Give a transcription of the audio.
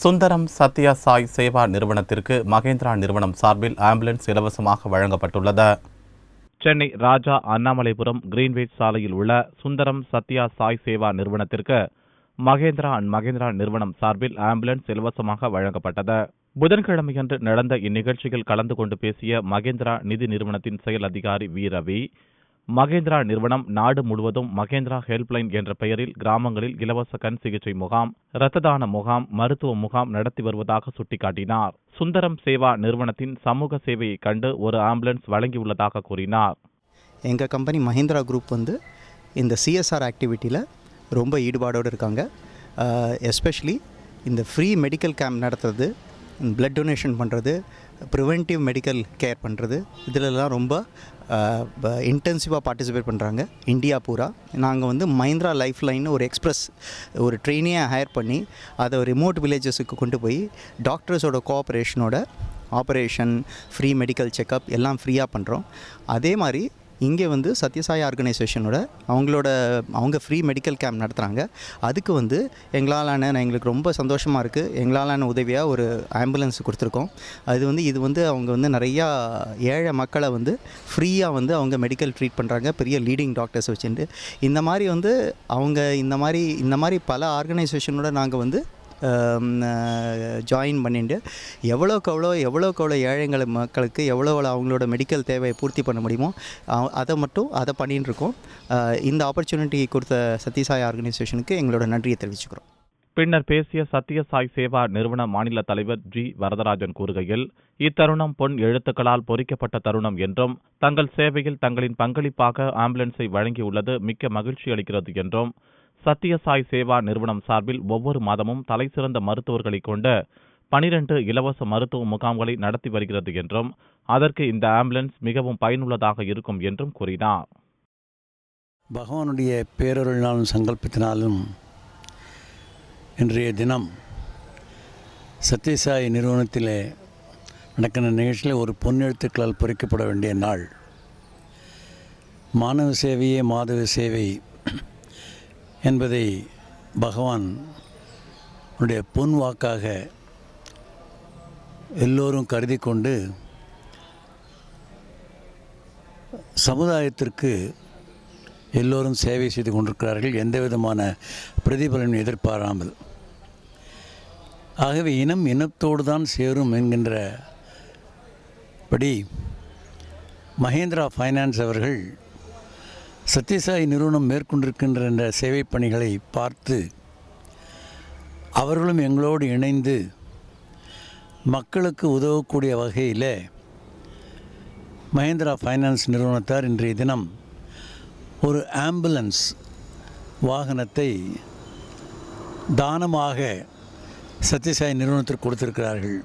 சுந்தரம் சத்யா சாய் சேவா நிறுவனத்திற்கு மகேந்திரா நிறுவனம் சார்பில் ஆம்புலன்ஸ் இலவசமாக வழங்கப்பட்டுள்ளது. சென்னை ராஜா அண்ணாமலைபுரம் கிரீன்வேஸ் சாலையில் உள்ள சுந்தரம் சத்யா சாய் சேவா நிறுவனத்திற்கு மகேந்திரா நிறுவனம் சார்பில் ஆம்புலன்ஸ் இலவசமாக வழங்கப்பட்டது. புதன்கிழமையன்று நடந்த இந்நிகழ்ச்சியில் கலந்து கொண்டு பேசிய மகேந்திரா நிதி நிறுவனத்தின் செயல் அதிகாரி வி. ரவி, மகேந்திரா நிறுவனம் நாடு முழுவதும் மகேந்திரா ஹெல்ப்லைன் என்ற பெயரில் கிராமங்களில் இலவச கண் சிகிச்சை முகாம், இரத்த தான முகாம், மருத்துவ முகாம் நடத்தி வருவதாக சுட்டிக்காட்டினார். சுந்தரம் சேவா நிறுவனத்தின் சமூக சேவையை கண்டு ஒரு ஆம்புலன்ஸ் வழங்கியுள்ளதாக கூறினார். எங்கள் கம்பெனி மஹிந்திரா குரூப் இந்த சிஎஸ்ஆர் ஆக்டிவிட்டியில் ரொம்ப ஈடுபாடோடு இருக்காங்க. எஸ்பெஷலி இந்த ஃப்ரீ மெடிக்கல் கேம்ப் நடத்துறது, பிளட் டொனேஷன் பண்ணுறது, ப்ரிவென்டிவ் மெடிக்கல் கேர் பண்ணுறது, இதிலெல்லாம் ரொம்ப இன்டென்சிவாக பார்ட்டிசிபேட் பண்ணுறாங்க. இந்தியா பூரா நாங்கள் மஹிந்திரா லைஃப் லைன் ஒரு எக்ஸ்பிரஸ் ஒரு ட்ரெயினியை ஹையர் பண்ணி அதை ரிமோட் வில்லேஜஸுக்கு கொண்டு போய் டாக்டர்ஸோட கோஆப்ரேஷனோட ஆப்ரேஷன், ஃப்ரீ மெடிக்கல் செக்கப் எல்லாம் ஃப்ரீயாக பண்ணுறோம். அதே மாதிரி இங்கே சத்யசாய் ஆர்கனைசேஷனோட அவங்க ஃப்ரீ மெடிக்கல் கேம்ப் நடத்துகிறாங்க. அதுக்கு எங்களுக்கு ரொம்ப சந்தோஷமாக இருக்குது. எங்களாலான உதவியாக ஒரு ஆம்புலன்ஸ் கொடுத்துருக்கோம். இது அவங்க நிறையா ஏழை மக்களை ஃப்ரீயாக அவங்க மெடிக்கல் ட்ரீட் பண்ணுறாங்க, பெரிய லீடிங் டாக்டர்ஸ் வச்சுட்டு. இந்த மாதிரி அவங்க இந்த மாதிரி பல ஆர்கனைசேஷனோட நாங்கள் ஜாயின் பண்ணிட்டு எவ்வளோக்கு எவ்வளோ ஏழைகள் மக்களுக்கு எவ்வளோ அவங்களோட மெடிக்கல் தேவையை பூர்த்தி பண்ண முடியுமோ அதை பண்ணிட்டு இருக்கோம். இந்த ஆப்பர்ச்சுனிட்டி கொடுத்த சத்யசாய் ஆர்கனைசேஷனுக்கு எங்களோட நன்றியை தெரிவிச்சுக்கிறோம். பின்னர் பேசிய சத்யசாய் சேவா நிறுவன மாநில தலைவர் ஜி. வரதராஜன் கூறுகையில், இத்தருணம் பொன் எழுத்துக்களால் பொறிக்கப்பட்ட தருணம் என்றும், தங்கள் சேவையில் தங்களின் பங்களிப்பாக ஆம்புலன்ஸை வழங்கியுள்ளது மிக்க மகிழ்ச்சி அளிக்கிறது என்றும், சத்யசாய் சேவா நிறுவனம் சார்பில் ஒவ்வொரு மாதமும் தலைசிறந்த மருத்துவர்களை கொண்டு 12 இலவச மருத்துவ முகாம்களை நடத்தி வருகிறது என்றும், அதற்கு இந்த ஆம்புலன்ஸ் மிகவும் பயனுள்ளதாக இருக்கும் என்றும் கூறினார். பகவானுடைய பேரருளினாலும் சங்கல்பத்தினாலும் இன்றைய தினம் சத்யசாய் நிறுவனத்திலே நடக்கின்ற நிகழ்ச்சியில் ஒரு பொன்னெழுத்துக்களால் பொறிக்கப்பட வேண்டிய நாள். மானவ சேவையே மாதவ சேவை என்பதை பகவான் பொன் வாக்காக எல்லோரும் கருதி கொண்டு சமுதாயத்திற்கு எல்லோரும் சேவை செய்து கொண்டிருக்கிறார்கள், எந்த விதமான பிரதிபலனும் எதிர்பாராமல். ஆகவே இனத்தோடு தான் சேரும் என்கின்றபடி மஹேந்திரா ஃபைனான்ஸ் அவர்கள் சத்யசாய் நிறுவனம் மேற்கொண்டிருக்கின்ற இந்த சேவை பணிகளை பார்த்து அவர்களும் எங்களோடு இணைந்து மக்களுக்கு உதவக்கூடிய வகையில் மஹேந்திரா ஃபைனான்ஸ் நிறுவனத்தார் இன்றைய தினம் ஒரு ஆம்புலன்ஸ் வாகனத்தை தானமாக சத்யசாய் நிறுவனத்திற்கு கொடுத்திருக்கிறார்கள்.